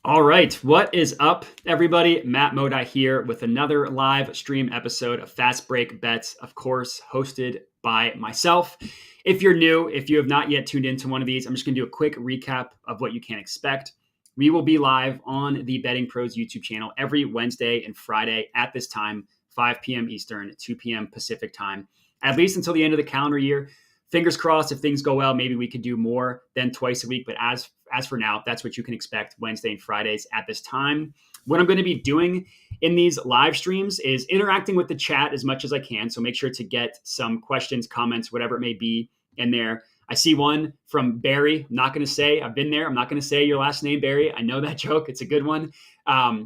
All right, what is up, everybody? Matt Modi here with another live stream episode of Fast Break Bets, of course, hosted by myself. If you're new, if you have not yet tuned into one of these, I'm just going to do a quick recap of what you can expect. We will be live on the Betting Pros YouTube channel every Wednesday and Friday at this time, 5 p.m. Eastern, 2 p.m. Pacific time, at least until the end of the calendar year. Fingers crossed, if things go well, maybe we could do more than twice a week. But as for now, that's what you can expect Wednesday and Fridays at this time. What I'm going to be doing in these live streams is interacting with the chat as much as I can. So make sure to get some questions, comments, whatever it may be in there. I see one from Barry. I'm not going to say I've been there. I'm not going to say your last name, Barry. I know that joke. It's a good one. But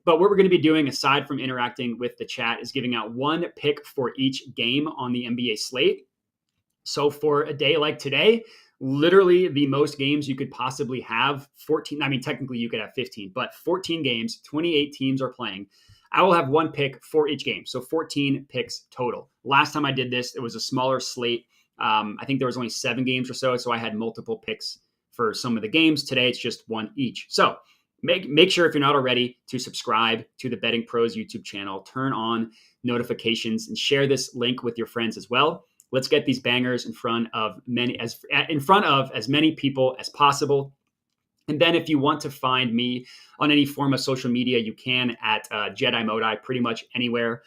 what we're going to be doing, aside from interacting with the chat, is giving out one pick for each game on the NBA slate. So for a day like today, literally the most games you could possibly have, 14. I mean, technically you could have 15, but 14 games, 28 teams are playing. I will have one pick for each game. So 14 picks total. Last time I did this, it was a smaller slate. I think there was only 7 games or so I had multiple picks for some of the games. Today, it's just one each. So make sure, if you're not already, to subscribe to the Betting Pros YouTube channel, turn on notifications, and share this link with your friends as well. Let's get these bangers in front of as many people as possible. And then if you want to find me on any form of social media, you can at Jedi Modi, pretty much anywhere.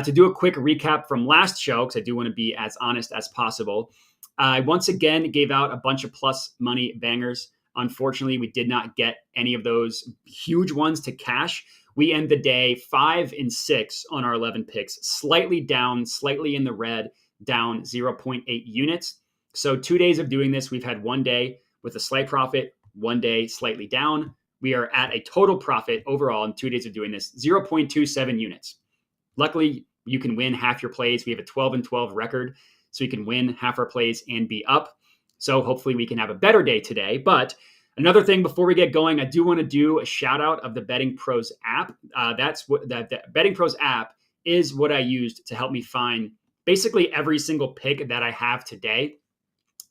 To do a quick recap from last show, because I do want to be as honest as possible, I once again gave out a bunch of plus money bangers. Unfortunately, we did not get any of those huge ones to cash. We end the day 5-6 on our 11 picks, slightly down, slightly in the red, down 0.8 units. So 2 days of doing this, we've had one day with a slight profit, one day slightly down. We are at a total profit overall in 2 days of doing this, 0.27 units. Luckily, you can win half your plays. We have a 12-12 record, so you can win half our plays and be up. So hopefully we can have a better day today. But another thing before we get going, I do want to do a shout out of the Betting Pros app. That's what the Betting Pros app is what I used to help me find basically every single pick that I have today.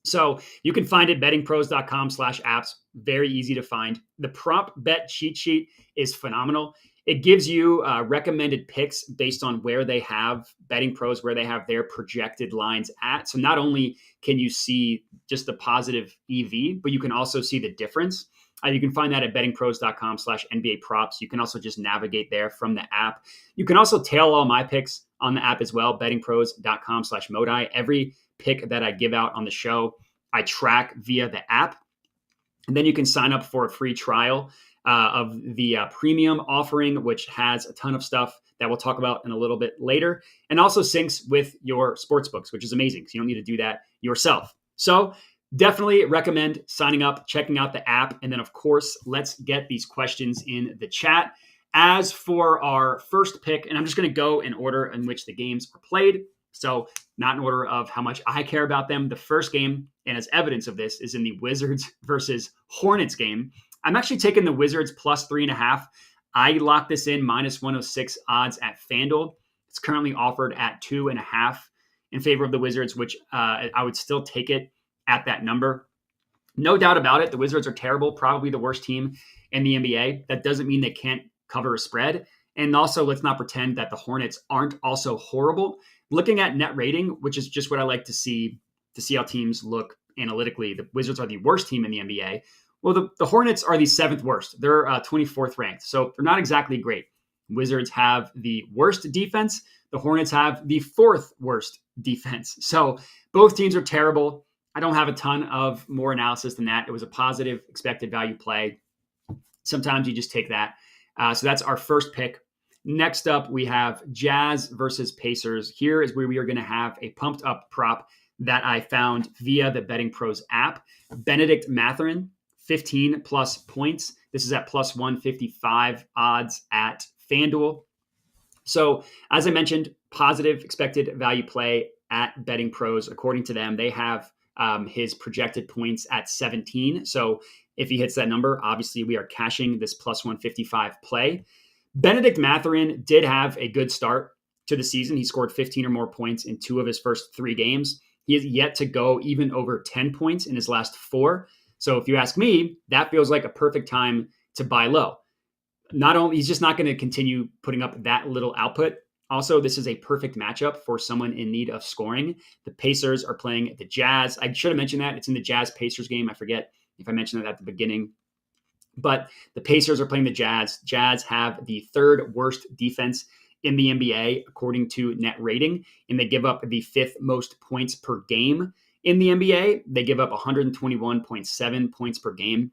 So you can find it bettingpros.com/apps. Very easy to find. The prop bet cheat sheet is phenomenal. It gives you recommended picks based on where they have Betting Pros, where they have their projected lines at. So not only can you see just the positive EV, but you can also see the difference. You can find that at bettingpros.com/NBA props. You can also just navigate there from the app. You can also tail all my picks on the app as well, bettingpros.com/Modi. Every pick that I give out on the show, I track via the app. And then you can sign up for a free trial of the premium offering, which has a ton of stuff that we'll talk about in a little bit later, and also syncs with your sports books, which is amazing because you don't need to do that yourself. So definitely recommend signing up, checking out the app. And then, of course, let's get these questions in the chat. As for our first pick, and I'm just going to go in order in which the games are played. So not in order of how much I care about them. The first game, and as evidence of this, is in the Wizards versus Hornets game. I'm actually taking the Wizards plus 3.5. I locked this in -106 odds at FanDuel. It's currently offered at 2.5 in favor of the Wizards, which I would still take it at that number. No doubt about it. The Wizards are terrible, probably the worst team in the NBA. That doesn't mean they can't cover a spread. And also, let's not pretend that the Hornets aren't also horrible. Looking at net rating, which is just what I like to see how teams look analytically, the Wizards are the worst team in the NBA. Well, the Hornets are the 7th worst. They're 24th ranked. So they're not exactly great. Wizards have the worst defense. The Hornets have the 4th worst defense. So both teams are terrible. I don't have a ton of more analysis than that. It was a positive expected value play. Sometimes you just take that. So that's our first pick. Next up, we have Jazz versus Pacers. Here is where we are going to have a pumped up prop that I found via the Betting Pros app. Bennedict Mathurin, 15 plus points. This is at plus 155 odds at FanDuel. So as I mentioned, positive expected value play at Betting Pros. According to them, they have his projected points at 17. So if he hits that number, obviously we are cashing this plus 155 play. Bennedict Mathurin did have a good start to the season. He scored 15 or more points in 2 of his first 3 games. He has yet to go even over 10 points in his last 4. So if you ask me, that feels like a perfect time to buy low. Not only he's just not going to continue putting up that little output. Also, this is a perfect matchup for someone in need of scoring. The Pacers are playing the Jazz. I should have mentioned that. It's in the Jazz-Pacers game. I forget if I mentioned that at the beginning. But the Pacers are playing the Jazz. Jazz have the third worst defense in the NBA, according to net rating, and they give up the fifth most points per game in the NBA. They give up 121.7 points per game.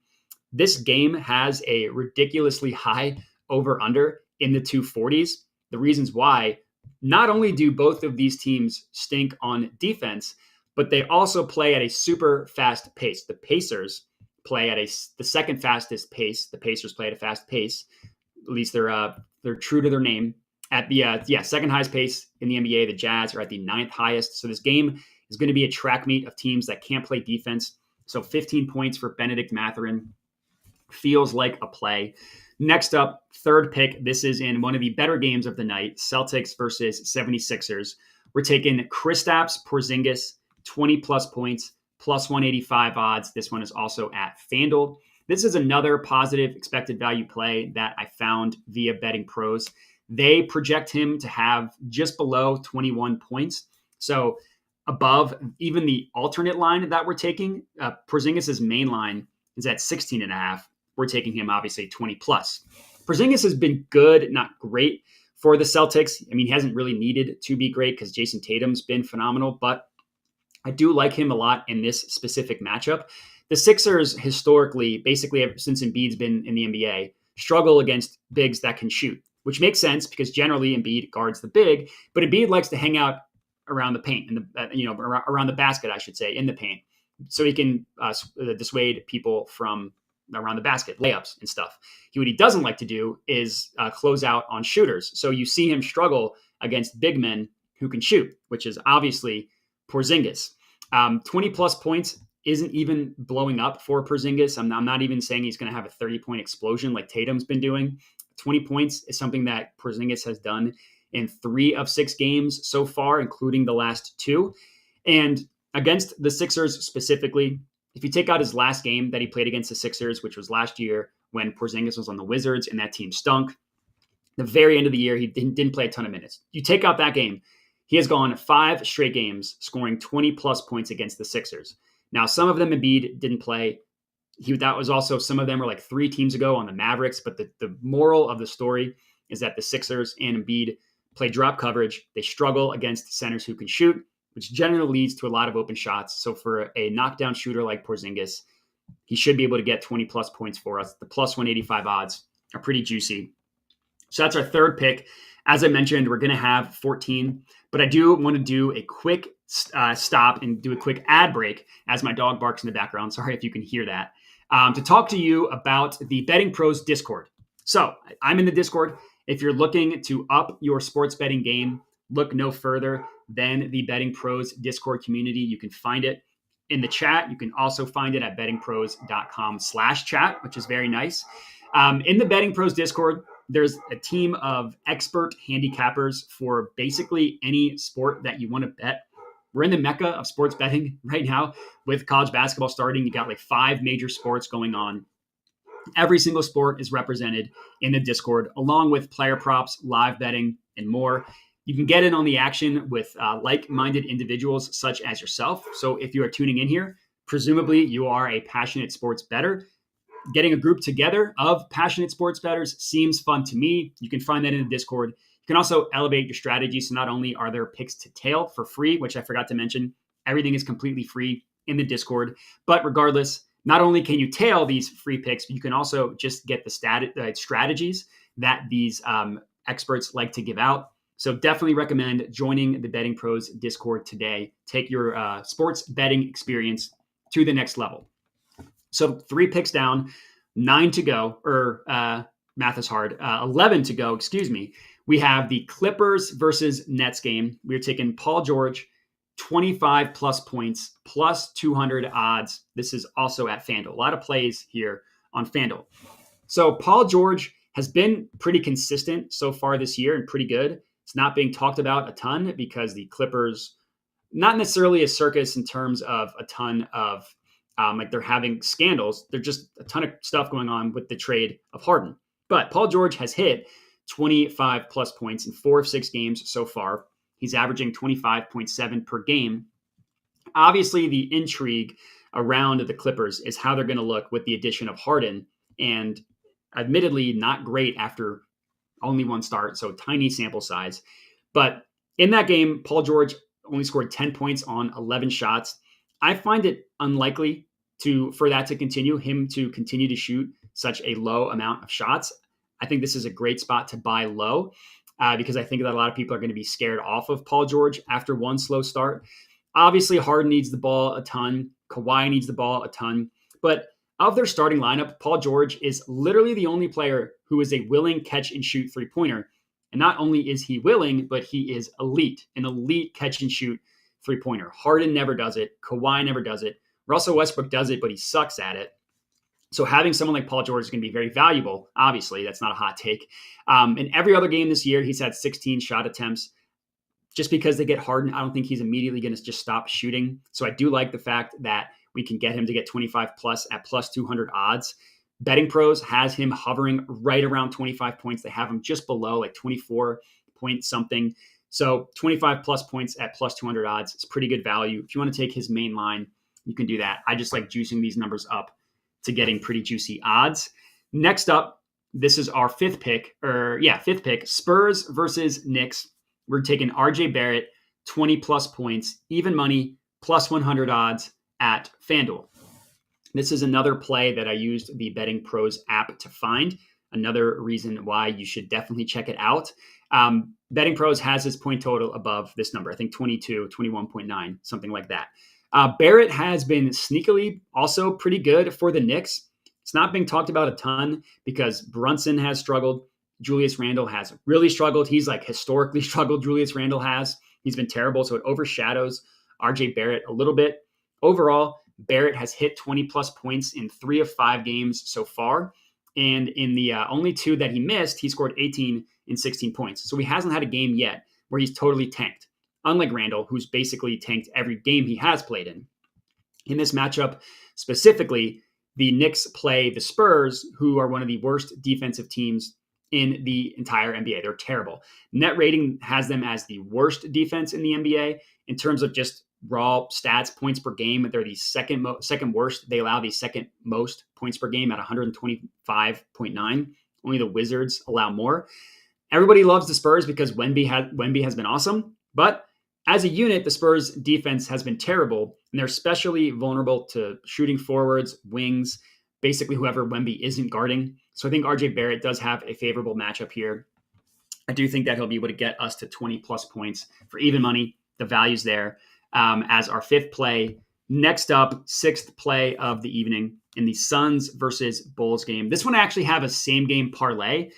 This game has a ridiculously high over-under in the 240s. The reasons why, not only do both of these teams stink on defense, but they also play at a super fast pace. The Pacers play at the second fastest pace. The Pacers play at a fast pace. At least they're true to their name. At the second highest pace in the NBA, the Jazz are at the ninth highest. So this game is going to be a track meet of teams that can't play defense. So 15 points for Bennedict Mathurin feels like a play. Next up, third pick. This is in one of the better games of the night, Celtics versus 76ers. We're taking Kristaps Porzingis, 20-plus points, plus 185 odds. This one is also at FanDuel. This is another positive expected value play that I found via Betting Pros. They project him to have just below 21 points. So above even the alternate line that we're taking, Porzingis' main line is at 16.5. We're taking him obviously 20 plus. Porzingis has been good, not great for the Celtics. I mean, he hasn't really needed to be great because Jason Tatum's been phenomenal, but I do like him a lot in this specific matchup. The Sixers historically, basically ever since Embiid's been in the NBA, struggle against bigs that can shoot, which makes sense because generally Embiid guards the big, but Embiid likes to hang out around the paint and around the basket, I should say, in the paint, so he can dissuade people from around the basket, layups and stuff. What he doesn't like to do is close out on shooters. So you see him struggle against big men who can shoot, which is obviously Porzingis. 20 plus points isn't even blowing up for Porzingis. I'm not even saying he's going to have a 30-point explosion like Tatum's been doing. 20 points is something that Porzingis has done in 3 of 6 games so far, including the last 2. And against the Sixers specifically, if you take out his last game that he played against the Sixers, which was last year when Porzingis was on the Wizards and that team stunk, the very end of the year, he didn't play a ton of minutes. You take out that game, he has gone 5 straight games scoring 20-plus points against the Sixers. Now, some of them Embiid didn't play. That was also, some of them were like 3 teams ago on the Mavericks, but the moral of the story is that the Sixers and Embiid play drop coverage. They struggle against centers who can shoot, which generally leads to a lot of open shots. So for a knockdown shooter like Porzingis, he should be able to get 20-plus points for us. The plus 185 odds are pretty juicy. So that's our third pick. As I mentioned, we're going to have 14, but I do want to do a quick stop and do a quick ad break as my dog barks in the background. Sorry if you can hear that. To talk to you about the Betting Pros Discord. So I'm in the Discord. If you're looking to up your sports betting game, look no further than the Betting Pros Discord community. You can find it in the chat. You can also find it at bettingpros.com/chat, which is very nice. In the Betting Pros Discord, there's a team of expert handicappers for basically any sport that you want to bet. We're in the mecca of sports betting right now with college basketball starting. You got like 5 major sports going on. Every single sport is represented in the Discord, along with player props, live betting, and more. You can get in on the action with like-minded individuals such as yourself. So if you are tuning in here, presumably you are a passionate sports bettor. Getting a group together of passionate sports bettors seems fun to me. You can find that in the Discord. You can also elevate your strategy. So not only are there picks to tail for free, which I forgot to mention, everything is completely free in the Discord. But regardless, not only can you tail these free picks, but you can also just get the strategies that these experts like to give out. So definitely recommend joining the Betting Pros Discord today. Take your sports betting experience to the next level. So 3 picks down, 9 to go, or math is hard, 11 to go, excuse me. We have the Clippers versus Nets game. We're taking Paul George, 25 plus points, plus 200 odds. This is also at FanDuel. A lot of plays here on FanDuel. So Paul George has been pretty consistent so far this year and pretty good. It's not being talked about a ton because the Clippers, not necessarily a circus in terms of a ton of Like they're having scandals. There's just a ton of stuff going on with the trade of Harden. But Paul George has hit 25 plus points in 4 of 6 games so far. He's averaging 25.7 per game. Obviously, the intrigue around the Clippers is how they're going to look with the addition of Harden. And admittedly, not great after only one start, so tiny sample size. But in that game, Paul George only scored 10 points on 11 shots. I find it unlikely for that to continue, him to continue to shoot such a low amount of shots. I think this is a great spot to buy low because I think that a lot of people are going to be scared off of Paul George after one slow start. Obviously, Harden needs the ball a ton. Kawhi needs the ball a ton. But of their starting lineup, Paul George is literally the only player who is a willing catch and shoot three-pointer. And not only is he willing, but he is elite, an elite catch and shoot three-pointer. Harden never does it. Kawhi never does it. Russell Westbrook does it, but he sucks at it. So having someone like Paul George is going to be very valuable. Obviously, that's not a hot take. In every other game this year, he's had 16 shot attempts. Just because they get Harden, I don't think he's immediately going to just stop shooting. So I do like the fact that we can get him to get 25 plus at plus 200 odds. Betting Pros has him hovering right around 25 points. They have him just below, like 24 point something. So 25 plus points at plus 200 odds. It's pretty good value. If you want to take his main line, you can do that. I just like juicing these numbers up to getting pretty juicy odds. Next up, this is our fifth pick. Spurs versus Knicks. We're taking RJ Barrett, 20 plus points, even money, plus 100 odds at FanDuel. This is another play that I used the Betting Pros app to find. Another reason why you should definitely check it out. Betting Pros has his point total above this number. I think 22, 21.9, something like that. Barrett has been sneakily also pretty good for the Knicks. It's not being talked about a ton because Brunson has struggled. Julius Randle has really struggled. He's like historically struggled. Julius Randle has. He's been terrible. So it overshadows RJ Barrett a little bit. Overall, Barrett has hit 20 plus points in 3 of 5 games so far. And in the only 2 that he missed, he scored 18 and 16 points. So he hasn't had a game yet where he's totally tanked. Unlike Randle, who's basically tanked every game he has played in. In this matchup specifically, the Knicks play the Spurs, who are one of the worst defensive teams in the entire NBA. They're terrible. Net rating has them as the worst defense in the NBA in terms of just raw stats, points per game. They're the second worst. They allow the second most points per game at 125.9. Only the Wizards allow more. Everybody loves the Spurs because Wemby has been awesome. But as a unit, the Spurs defense has been terrible, and they're especially vulnerable to shooting forwards, wings, basically whoever Wemby isn't guarding. So I think RJ Barrett does have a favorable matchup here. I do think that he'll be able to get us to 20 plus points for even money. The value's there as our fifth play. Next up, sixth play of the evening in the Suns versus Bulls game. This one I actually have a same game parlay.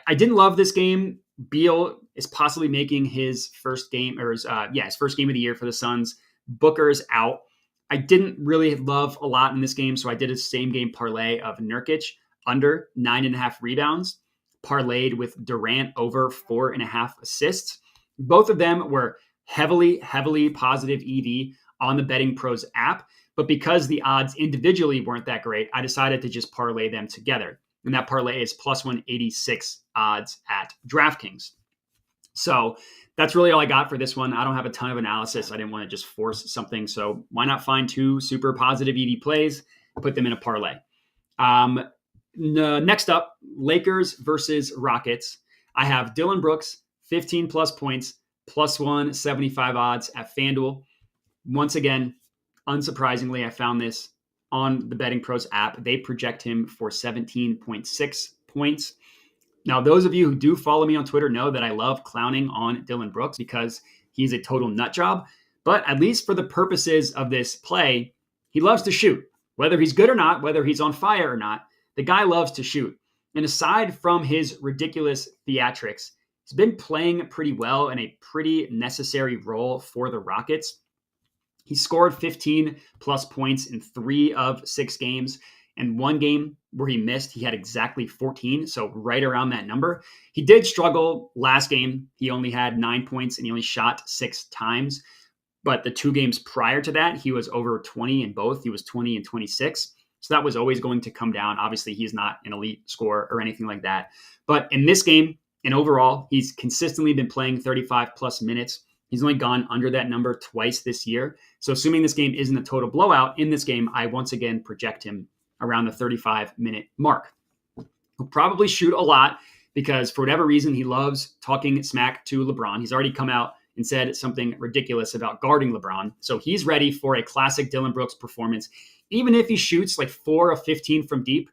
I didn't love this game. Beal is possibly making his first game his first game of the year for the Suns. Booker's out. I didn't really love a lot in this game, so I did a same game parlay of Nurkic under 9.5 rebounds, parlayed with Durant over 4.5 assists. Both of them were heavily positive EV on the Betting Pros app, but because the odds individually weren't that great, I decided to just parlay them together. And that parlay is plus 186 odds at DraftKings. So that's really all I got for this one. I don't have a ton of analysis. I didn't want to just force something. So why not find 2 super positive EV plays, put them in a parlay. Next up, Lakers versus Rockets. I have Dillon Brooks, 15 plus points, plus 175 odds at FanDuel. Once again, unsurprisingly, I found this on the Betting Pros app. They project him for 17.6 points. Now, those of you who do follow me on Twitter know that I love clowning on Dillon Brooks because he's a total nut job. But at least for the purposes of this play, he loves to shoot. Whether he's good or not, whether he's on fire or not, the guy loves to shoot. And aside from his ridiculous theatrics, he's been playing pretty well in a pretty necessary role for the Rockets. He scored 15 plus points in 3 of 6 games. And one game where he missed, he had exactly 14. So right around that number. He did struggle last game. He only had 9 points and he only shot 6 times. But the 2 games prior to that, he was over 20 in both. He was 20 and 26. So that was always going to come down. Obviously, he's not an elite scorer or anything like that. But in this game and overall, he's consistently been playing 35 plus minutes. He's only gone under that number twice this year. So assuming this game isn't a total blowout, in this game, I once again project him around the 35-minute mark. He'll probably shoot a lot because for whatever reason, he loves talking smack to LeBron. He's already come out and said something ridiculous about guarding LeBron. So he's ready for a classic Dillon Brooks performance. Even if he shoots like 4 of 15 from deep,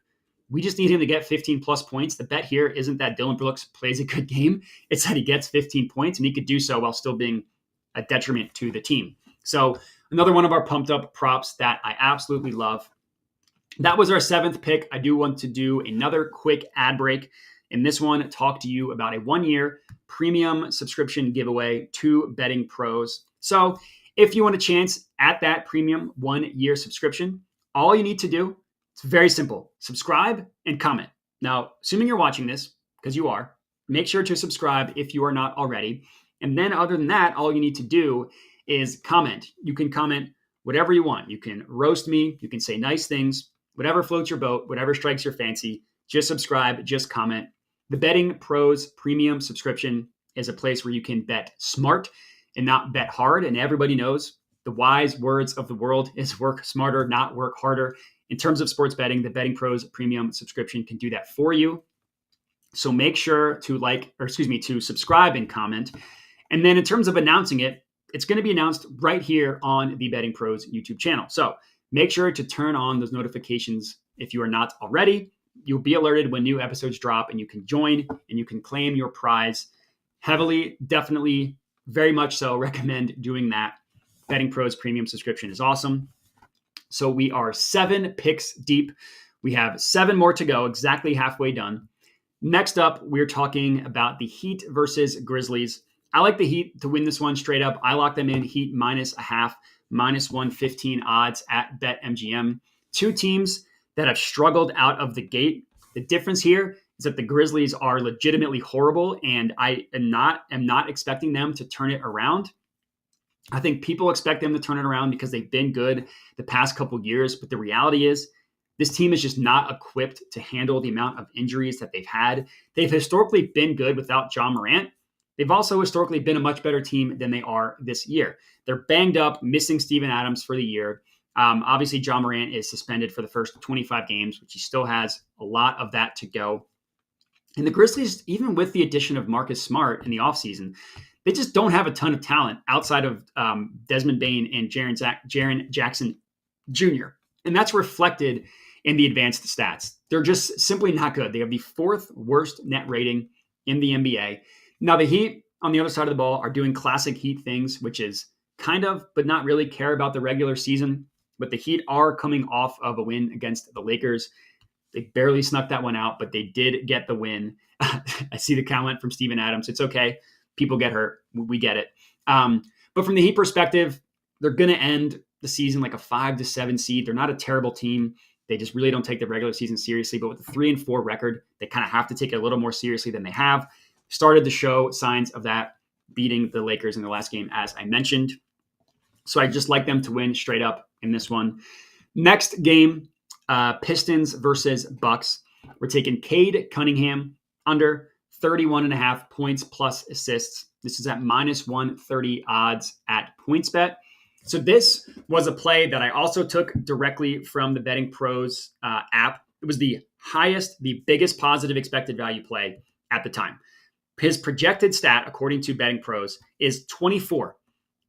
we just need him to get 15 plus points. The bet here isn't that Dillon Brooks plays a good game. It's that he gets 15 points and he could do so while still being a detriment to the team. So another one of our pumped up props that I absolutely love. That was our 7th pick. I do want to do another quick ad break. In this one, talk to you about a 1-year premium subscription giveaway to Betting Pros. So if you want a chance at that premium 1-year subscription, all you need to do, it's very simple. Subscribe and comment. Now, assuming you're watching this, because you are, make sure to subscribe if you are not already. And then other than that, all you need to do is comment. You can comment whatever you want. You can roast me. You can say nice things, whatever floats your boat, whatever strikes your fancy. Just subscribe, just comment. The Betting Pros premium subscription is a place where you can bet smart and not bet hard. And everybody knows the wise words of the world is work smarter, not work harder. In terms of sports betting, the Betting Pros premium subscription can do that for you. So make sure to subscribe and comment. And then in terms of announcing it, it's going to be announced right here on the Betting Pros YouTube channel. So make sure to turn on those notifications if you are not already. You'll be alerted when new episodes drop and you can join and you can claim your prize. Heavily, definitely, very much so recommend doing that. Betting Pros premium subscription is awesome. So we are 7 picks deep. We have 7 more to go, exactly halfway done. Next up, we're talking about the Heat versus Grizzlies. I like the Heat to win this one straight up. I lock them in Heat -0.5, -115 odds at BetMGM. 2 teams that have struggled out of the gate. The difference here is that the Grizzlies are legitimately horrible, and I am not expecting them to turn it around. I think people expect them to turn it around because they've been good the past couple years, but the reality is this team is just not equipped to handle the amount of injuries that they've had. They've historically been good without Ja Morant. They've also historically been a much better team than they are this year. They're banged up, missing Steven Adams for the year. Obviously, Ja Morant is suspended for the first 25 games, which he still has a lot of that to go. And the Grizzlies, even with the addition of Marcus Smart in the offseason, they just don't have a ton of talent outside of Desmond Bane and Jaren Jackson Jr. And that's reflected in the advanced stats. They're just simply not good. They have the 4th worst net rating in the NBA. Now, the Heat on the other side of the ball are doing classic Heat things, which is kind of, but not really care about the regular season. But the Heat are coming off of a win against the Lakers. They barely snuck that one out, but they did get the win. I see the comment from Steven Adams. It's okay. People get hurt. We get it. But from the Heat perspective, they're going to end the season like a 5 to 7 seed. They're not a terrible team. They just really don't take the regular season seriously. But with a 3-4 record, they kind of have to take it a little more seriously than they have. Started to show signs of that, beating the Lakers in the last game, as I mentioned. So I just like them to win straight up in this one. Next game, Pistons versus Bucks. We're taking Cade Cunningham under 31.5 points plus assists. This is at -130 odds at PointsBet. So this was a play that I also took directly from the Betting Pros app. It was the biggest positive expected value play at the time. His projected stat, according to Betting Pros, is 24.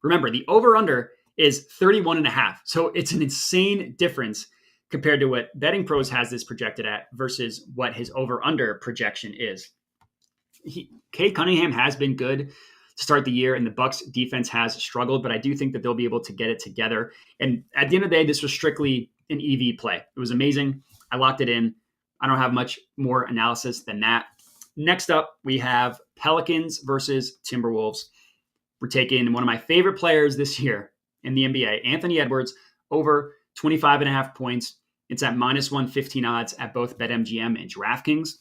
Remember, the over-under is 31.5. So it's an insane difference compared to what Betting Pros has this projected at versus what his over-under projection is. Cade Cunningham has been good to start the year, and the Bucks defense has struggled, but I do think that they'll be able to get it together. And at the end of the day, this was strictly an EV play. It was amazing. I locked it in. I don't have much more analysis than that. Next up, we have Pelicans versus Timberwolves. We're taking one of my favorite players this year in the NBA, Anthony Edwards, over 25.5 points. It's at -115 odds at both BetMGM and DraftKings.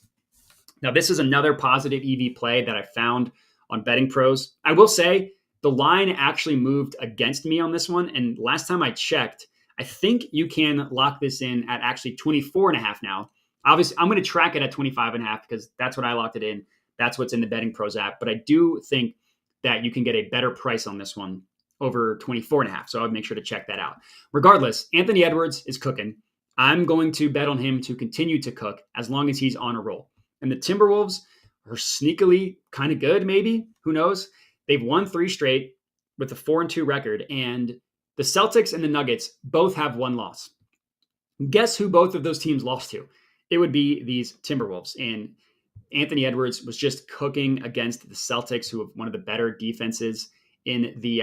Now, this is another positive EV play that I found on Betting Pros. I will say The line actually moved against me on this one. And last time I checked, I think you can lock this in at actually 24.5 now. Obviously, I'm going to track it at 25.5 because that's what I locked it in. That's what's in the Betting Pros app. But I do think that you can get a better price on this one over 24.5. So I would make sure to check that out. Regardless, Anthony Edwards is cooking. I'm going to bet on him to continue to cook as long as he's on a roll. And the Timberwolves are sneakily kind of good, maybe. Who knows? They've won 3 straight with a 4-2 record. And the Celtics and the Nuggets both have 1 loss. Guess who both of those teams lost to? It would be these Timberwolves. And Anthony Edwards was just cooking against the Celtics, who have one of the better defenses in the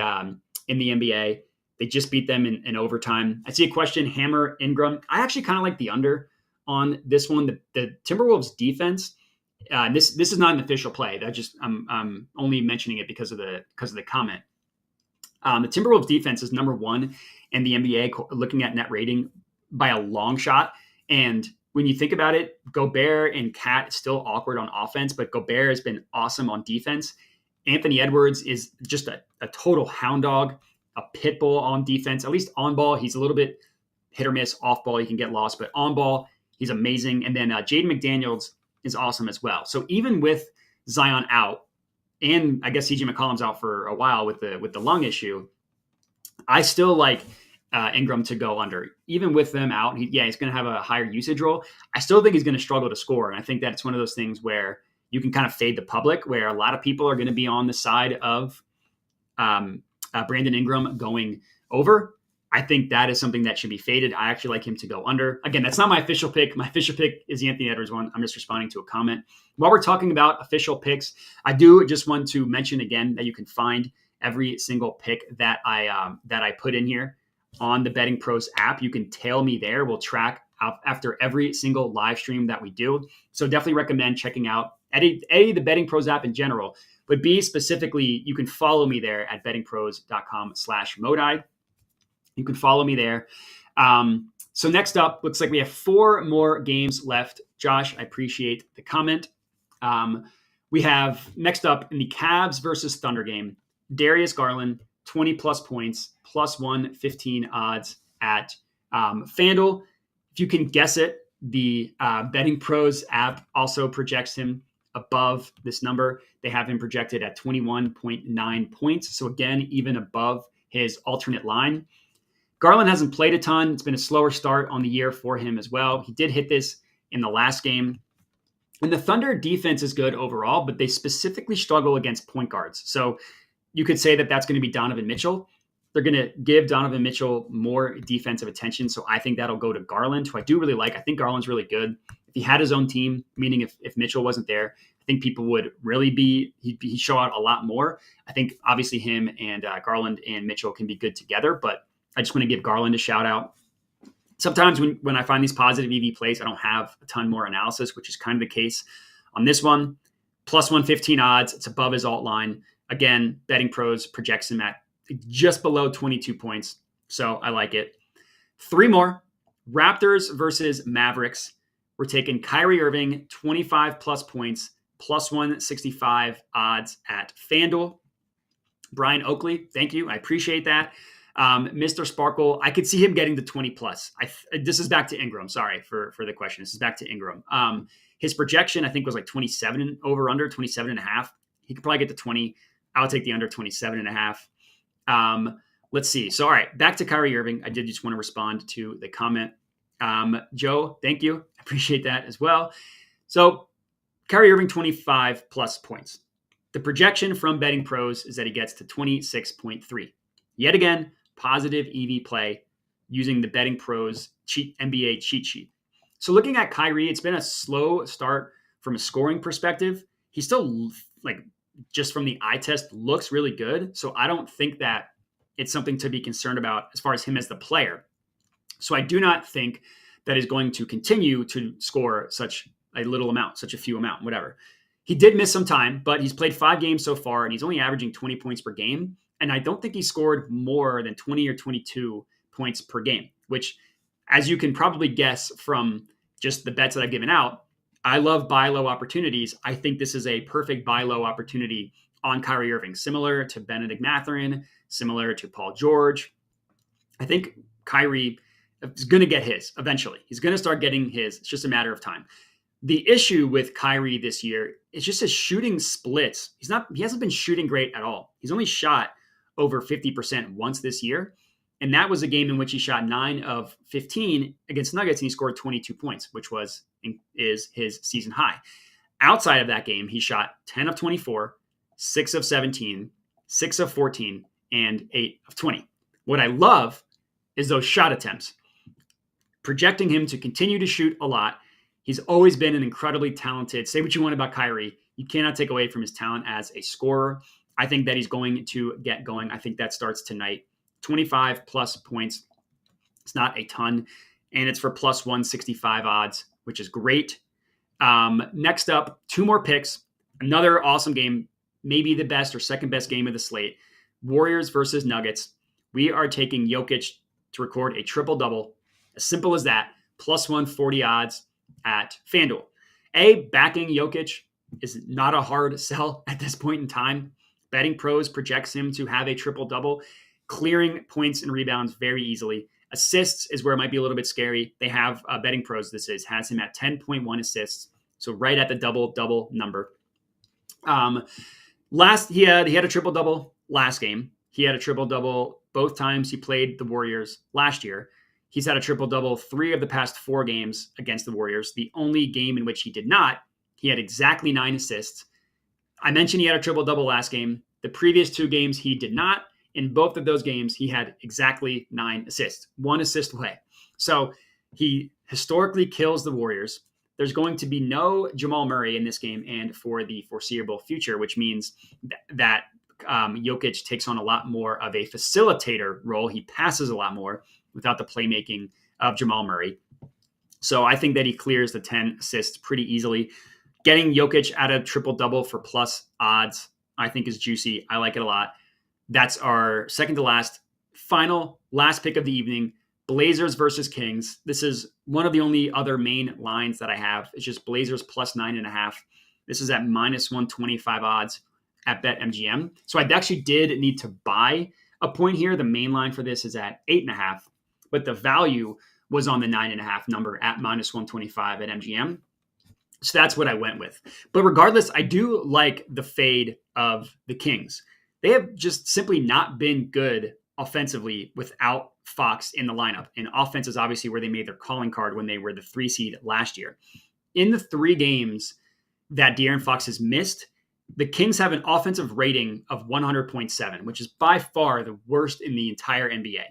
NBA. They just beat them in overtime. I see a question, Hammer Ingram. I actually kind of like the under on this one. The Timberwolves defense. This is not an official play. I'm only mentioning it because of the comment. The Timberwolves defense is number 1 in the NBA, looking at net rating by a long shot. And when you think about it, Gobert and Cat is still awkward on offense, but Gobert has been awesome on defense. Anthony Edwards is just a total hound dog, a pit bull on defense. At least on ball, he's a little bit hit or miss. Off ball, he can get lost, but on ball, he's amazing. And then Jaden McDaniels is awesome as well. So even with Zion out, and I guess CJ McCollum's out for a while with the lung issue, I still like Ingram to go under. Even with them out, he's going to have a higher usage role. I still think he's going to struggle to score. And I think that's one of those things where you can kind of fade the public, where a lot of people are going to be on the side of Brandon Ingram going over. I think that is something that should be faded. I actually like him to go under. Again, that's not my official pick. My official pick is the Anthony Edwards one. I'm just responding to a comment. While we're talking about official picks, I do just want to mention again that you can find every single pick that I put in here on the Betting Pros app. You can tail me there. We'll track after every single live stream that we do. So definitely recommend checking out the Betting Pros app in general, but B specifically, you can follow me there at bettingpros.com/Modi. You can follow me there. So next up, looks like we have 4 more games left. Josh, I appreciate the comment. We have next up in the Cavs versus Thunder game, Darius Garland, 20 plus points, plus 115 odds at FanDuel. If you can guess it, the Betting Pros app also projects him above this number. They have him projected at 21.9 points. So again, even above his alternate line. Garland hasn't played a ton. It's been a slower start on the year for him as well. He did hit this in the last game. And the Thunder defense is good overall, but they specifically struggle against point guards. So you could say that that's going to be Donovan Mitchell. They're going to give Donovan Mitchell more defensive attention. So I think that'll go to Garland, who I do really like. I think Garland's really good. If he had his own team, meaning if Mitchell wasn't there, I think people would really he'd show out a lot more. I think obviously him and Garland and Mitchell can be good together, but I just want to give Garland a shout out. Sometimes when I find these positive EV plays, I don't have a ton more analysis, which is kind of the case on this one. Plus 115 odds. It's above his alt line. Again, Betting Pros projects him at just below 22 points. So I like it. 3 more. Raptors versus Mavericks. We're taking Kyrie Irving, 25 plus points, plus 165 odds at FanDuel. Brian Oakley, thank you. I appreciate that. Mr. Sparkle, I could see him getting to 20 plus. This is back to Ingram. Sorry for the question. This is back to Ingram. His projection, I think, was like 27 over under 27 and a half. He could probably get to 20. I'll take the under 27 and a half. Let's see. So, all right, back to Kyrie Irving. I did just want to respond to the comment. Joe, thank you. I appreciate that as well. So Kyrie Irving, 25 plus points. The projection from Betting Pros is that he gets to 26.3. Yet again, positive EV play using the Betting Pros NBA cheat sheet. So looking at Kyrie, it's been a slow start from a scoring perspective. He still, just from the eye test, looks really good. So I don't think that it's something to be concerned about as far as him as the player. So I do not think that he's going to continue to score such a little amount, such a few amount, whatever. He did miss some time, but he's played 5 games so far, and he's only averaging 20 points per game. And I don't think he scored more than 20 or 22 points per game, which, as you can probably guess from just the bets that I've given out, I love buy low opportunities. I think this is a perfect buy low opportunity on Kyrie Irving, similar to Bennedict Mathurin, similar to Paul George. I think Kyrie is going to get his eventually. He's going to start getting his. It's just a matter of time. The issue with Kyrie this year is just his shooting splits. He hasn't been shooting great at all. He's only shot over 50% once this year. And that was a game in which he shot 9 of 15 against Nuggets and he scored 22 points, which is his season high. Outside of that game, he shot 10 of 24, 6 of 17, 6 of 14, and 8 of 20. What I love is those shot attempts. Projecting him to continue to shoot a lot. He's always been an incredibly talented, say what you want about Kyrie, you cannot take away from his talent as a scorer. I think that he's going to get going. I think that starts tonight. 25 plus points. It's not a ton. And it's for plus 165 odds, which is great. Next up, 2 more picks. Another awesome game, maybe the best or second best game of the slate. Warriors versus Nuggets. We are taking Jokic to record a triple-double. As simple as that. Plus 140 odds at FanDuel. Backing Jokic is not a hard sell at this point in time. Betting Pros projects him to have a triple-double, clearing points and rebounds very easily. Assists is where it might be a little bit scary. They have Betting Pros, has him at 10.1 assists, so right at the double-double number. He had a triple-double last game. He had a triple-double both times he played the Warriors last year. He's had a triple-double 3 of the past 4 games against the Warriors. The only game in which he did not, he had exactly 9 assists. I mentioned he had a triple-double last game. The previous 2 games, he did not. In both of those games, he had exactly 9 assists, 1 assist away. So he historically kills the Warriors. There's going to be no Jamal Murray in this game and for the foreseeable future, which means that Jokic takes on a lot more of a facilitator role. He passes a lot more without the playmaking of Jamal Murray. So I think that he clears the 10 assists pretty easily. Getting Jokic at a triple-double for plus odds, I think is juicy. I like it a lot. That's our second to last, last pick of the evening, Blazers versus Kings. This is one of the only other main lines that I have. It's just Blazers plus 9.5. This is at minus 125 odds at BetMGM. So I actually did need to buy a point here. The main line for this is at 8.5, but the value was on the 9.5 number at minus 125 at MGM. So that's what I went with. But regardless, I do like the fade of the Kings. They have just simply not been good offensively without Fox in the lineup. And offense is obviously where they made their calling card when they were the 3 seed last year. In the 3 games that De'Aaron Fox has missed, the Kings have an offensive rating of 100.7, which is by far the worst in the entire NBA.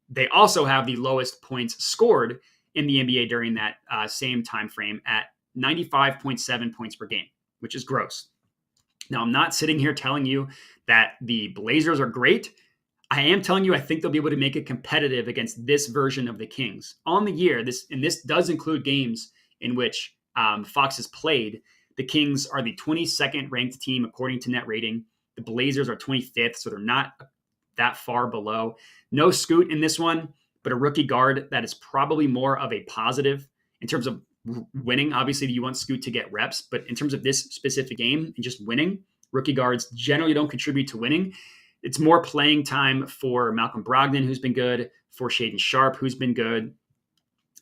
They also have the lowest points scored in the NBA during that same time frame at 95.7 points per game, which is gross. Now, I'm not sitting here telling you that the Blazers are great. I am telling you I think they'll be able to make it competitive against this version of the Kings. On the year, this does include games in which Fox has played. The Kings are the 22nd ranked team according to net rating. The Blazers are 25th, so they're not that far below. No Scoot in this one, but a rookie guard that is probably more of a positive in terms of winning. Obviously, you want Scoot to get reps, but in terms of this specific game and just winning, rookie guards generally don't contribute to winning. It's more playing time for Malcolm Brogdon, who's been good, for Shaedon Sharpe, who's been good.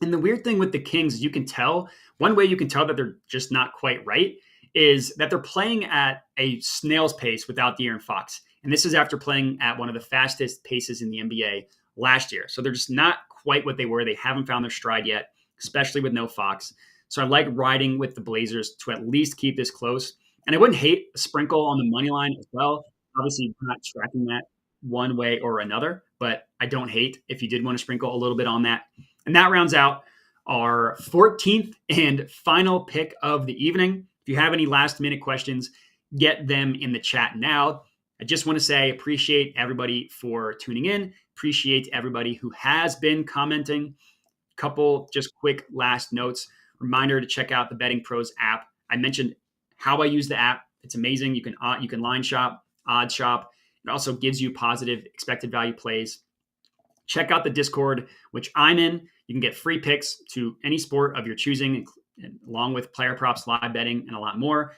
And the weird thing with the Kings is you can tell, one way you can tell that they're just not quite right is that they're playing at a snail's pace without De'Aaron Fox. And this is after playing at one of the fastest paces in the NBA last year. So they're just not quite what they were. They haven't found their stride yet, especially with no Fox. So I like riding with the Blazers to at least keep this close. And I wouldn't hate a sprinkle on the money line as well. Obviously, I'm not tracking that one way or another, but I don't hate if you did want to sprinkle a little bit on that. And that rounds out our 14th and final pick of the evening. If you have any last minute questions, get them in the chat now. I just want to say appreciate everybody for tuning in. Appreciate everybody who has been commenting. Couple just quick last notes. Reminder to check out the Betting Pros app. I mentioned how I use the app. It's amazing. You can line shop, odd shop. It also gives you positive expected value plays. Check out the Discord, which I'm in. You can get free picks to any sport of your choosing, along with player props, live betting, and a lot more.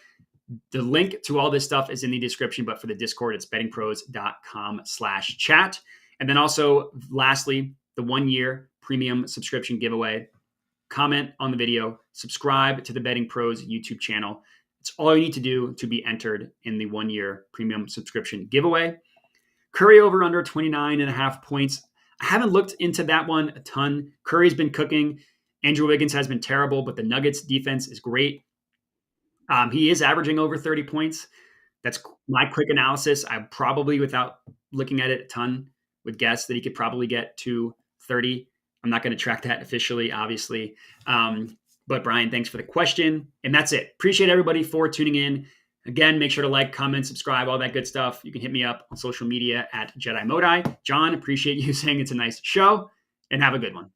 The link to all this stuff is in the description, but for the Discord, it's bettingpros.com/chat. And then also, lastly, the 1-year premium subscription giveaway. Comment on the video, subscribe to the Betting Pros YouTube channel. It's all you need to do to be entered in the 1-year premium subscription giveaway. Curry over under 29.5 points. I haven't looked into that one a ton. Curry's been cooking. Andrew Wiggins has been terrible, but the Nuggets defense is great. He is averaging over 30 points. That's my quick analysis. I probably, without looking at it a ton, would guess that he could probably get to 30. I'm not going to track that officially, obviously. But Brian, thanks for the question. And that's it. Appreciate everybody for tuning in. Again, make sure to like, comment, subscribe, all that good stuff. You can hit me up on social media at Jedi Modai. John, appreciate you saying it's a nice show, and have a good one.